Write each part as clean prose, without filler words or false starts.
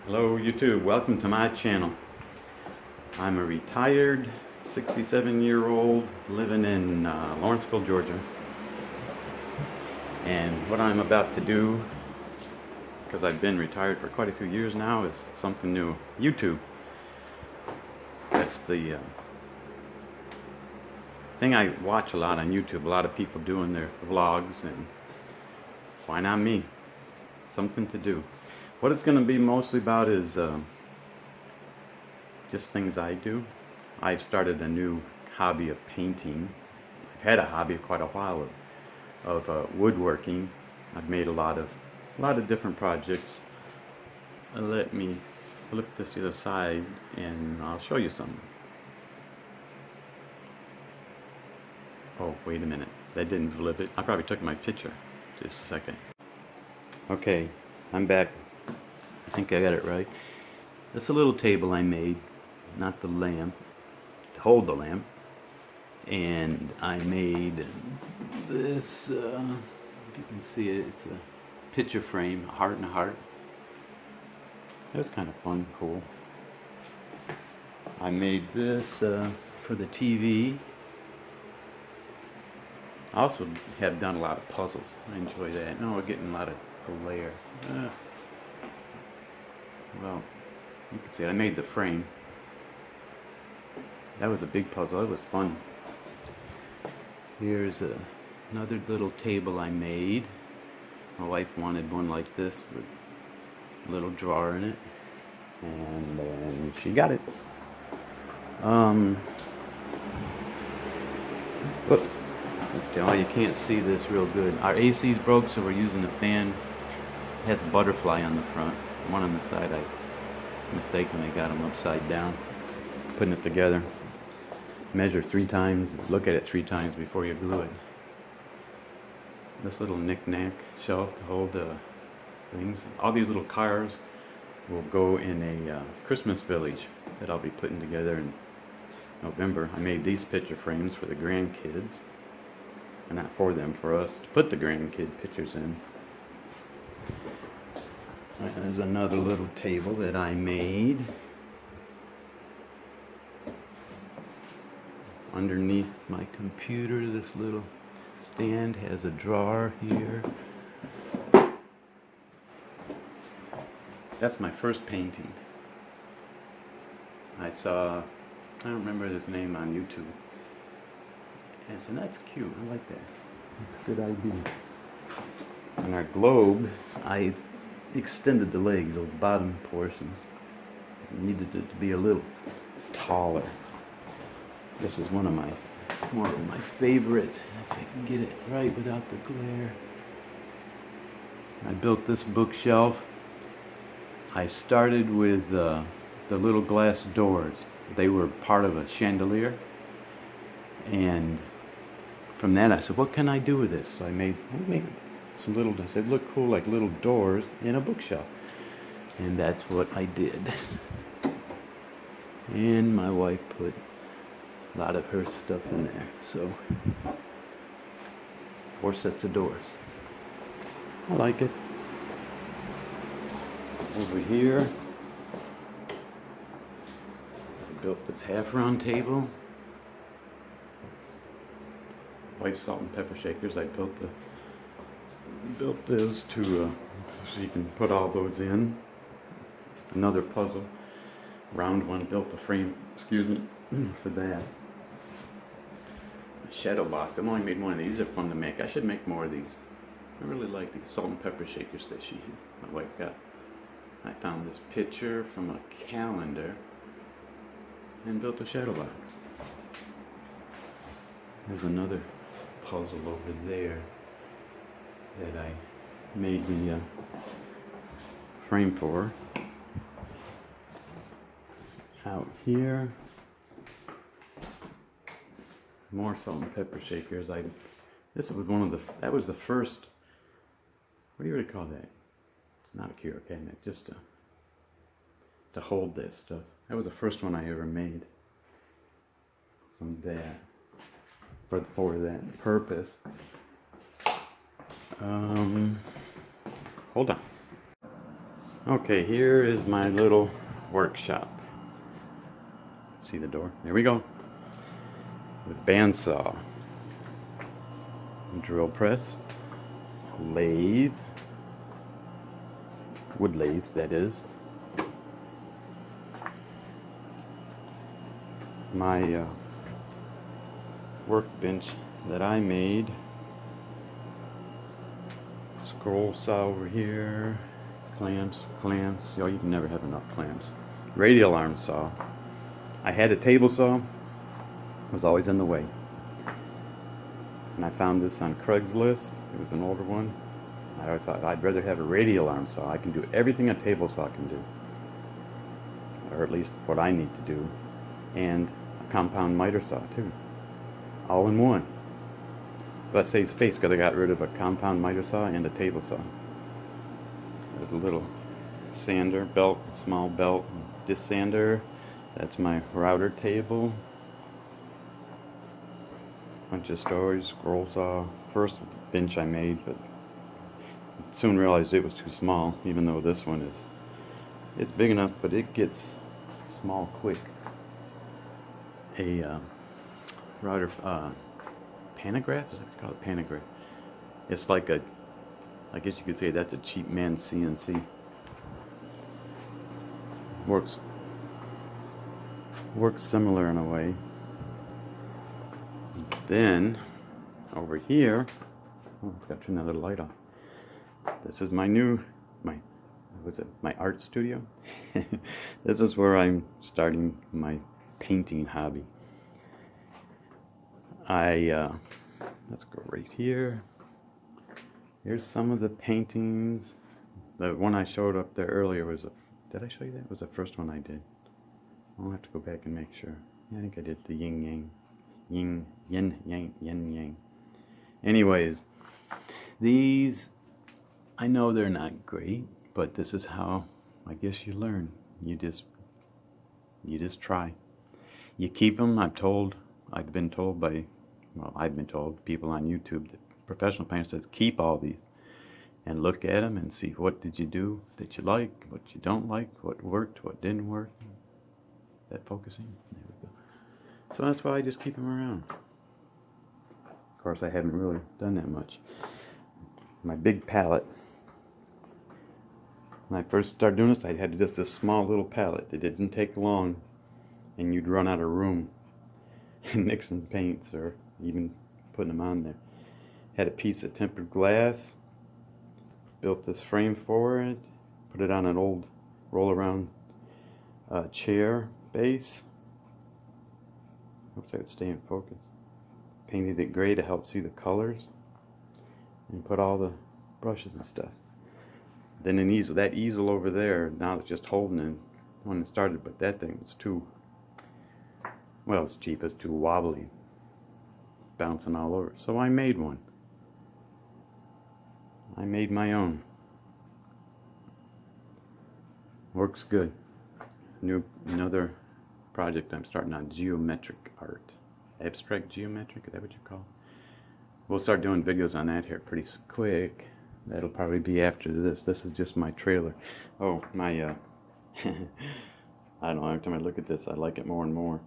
Hello YouTube, welcome to my channel. I'm a retired 67-year-old living in Lawrenceville, Georgia. And what I'm about to do, because I've been retired for quite a few years now, is something new. YouTube. That's the thing I watch a lot on YouTube. A lot of people doing their vlogs, and why not me? Something to do. What it's going to be mostly about is just things I do. I've started a new hobby of painting. I've had a hobby quite a while of woodworking. I've made a lot of different projects. Let me flip this to the other side and I'll show you some. Oh, wait a minute. That didn't flip it. I probably took my picture. Just a second. Okay, I'm back. I think I got it right. That's a little table I made, not the lamp, to hold the lamp. And I made this, if you can see it, it's a picture frame, a heart and a heart. That was kind of fun, cool. I made this for the TV. I also have done a lot of puzzles. I enjoy that. No, we're getting a lot of glare. Well, you can see it. I made the frame. That was a big puzzle. It was fun. Here's another little table I made. My wife wanted one like this with a little drawer in it, and she got it. Whoops. Let's see. Oh, you can't see this real good. Our AC's broke, so we're using a fan. It has a butterfly on the front. One on the side, I mistakenly got them upside down. Putting it together. Measure 3 times, look at it 3 times before you glue it. This little knick-knack shelf to hold things. All these little cars will go in a Christmas village that I'll be putting together in November. I made these picture frames for the grandkids. And not for them, for us to put the grandkid pictures in. There's another little table that I made. Underneath my computer, this little stand has a drawer here. That's my first painting. I don't remember his name on YouTube. And so that's cute. I like that. That's a good idea. On our globe, I extended the legs, those bottom portions. I needed it to be a little taller. This is one of my favorite, if I can get it right without the glare. I built this bookshelf. I started with the little glass doors. They were part of a chandelier. And from that I said, what can I do with this? So I made some little, I said, look cool, like little doors in a bookshelf. And that's what I did. And my wife put a lot of her stuff in there. So 4 sets of doors. I like it. Over here, I built this half round table. White salt and pepper shakers. I built those to so you can put all those in. Another puzzle, round one. Built the frame. Excuse me for that. A shadow box. I've only made one of these. These are fun to make. I should make more of these. I really like these salt and pepper shakers that my wife got. I found this picture from a calendar and built a shadow box. There's another puzzle over there that I made the frame for. Out here, more salt and pepper shakers. This was that was the first, what do you really call that? It's not a cure cabinet, just to hold that stuff. That was the first one I ever made from that. For that purpose. Hold on. Okay, here is my little workshop. See the door? There we go. With bandsaw, drill press, lathe, wood lathe that is, my workbench that I made, scroll saw over here, clamps, oh, you can never have enough clamps, radial arm saw. I had a table saw, it was always in the way, and I found this on Craigslist. It was an older one. I always thought I'd rather have a radial arm saw. I can do everything a table saw can do, or at least what I need to do, and a compound miter saw too, all in one. But saves space because I got rid of a compound miter saw and a table saw. There's a little sander belt, small belt, disc sander. That's my router table. Bunch of storage, scroll saw. First bench I made, but soon realized it was too small, even though this one is, it's big enough, but it gets small quick. A router, pantograph? Is it called pantograph? It's like a, I guess you could say that's a cheap man's CNC. Works similar in a way. Then over here, oh, I've got to turn that little light on. This is my new, my art studio. This is where I'm starting my painting hobby. Let's go right here. Here's some of the paintings. The one I showed up there earlier was did I show you that? It was the first one I did. I'll have to go back and make sure. Yeah, I think I did the yin yang. Anyways, these, I know they're not great, but this is how I guess you learn. You just try. You keep them. I've been told people on YouTube that professional painter says keep all these and look at them and see what did you do that you like, what you don't like, what worked, what didn't work. Is that focusing? There we go. So that's why I just keep them around. Of course, I haven't really done that much. My big palette. When I first started doing this, I had just this small little palette. It didn't take long, and you'd run out of room mixing paints or even putting them on there. Had a piece of tempered glass, built this frame for it, put it on an old roll-around chair base. Hopes I would stay in focus. Painted it gray to help see the colors, and put all the brushes and stuff. Then an easel, that easel over there, now it's just holding it when it started, but that thing was too, well, it's cheap, it's too wobbly, bouncing all over. So I made one. I made my own. Works good. Another project I'm starting on, geometric art. Abstract geometric, is that what you call it? We'll start doing videos on that here pretty quick. That'll probably be after this. This is just my trailer. Oh, my, I don't know, every time I look at this, I like it more and more.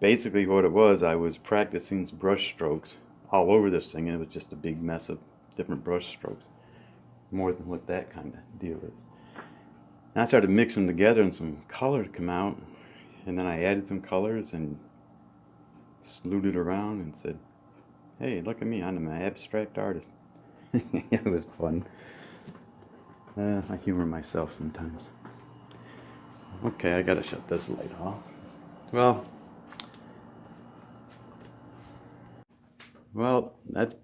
Basically what it was, I was practicing brush strokes all over this thing, and it was just a big mess of different brush strokes. More than what that kind of deal is. And I started mixing them together and some color come out, and then I added some colors and slewed it around and said, hey, look at me, I'm an abstract artist. It was fun. I humor myself sometimes. Okay, I gotta shut this light off. Well, that's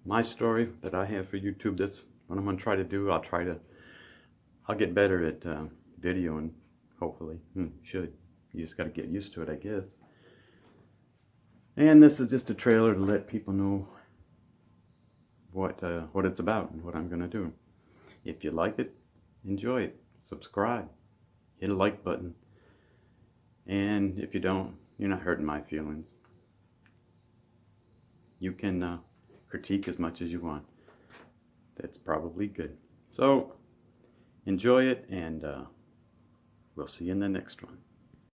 my story that I have for YouTube. That's what I'm gonna try to do. I'll get better at videoing, hopefully. You just gotta get used to it, I guess. And this is just a trailer to let people know what it's about and what I'm gonna do. If you like it, enjoy it, subscribe, hit a like button, and if you don't, you're not hurting my feelings. You can critique as much as you want. That's probably good. So Enjoy it, and we'll see you in the next one.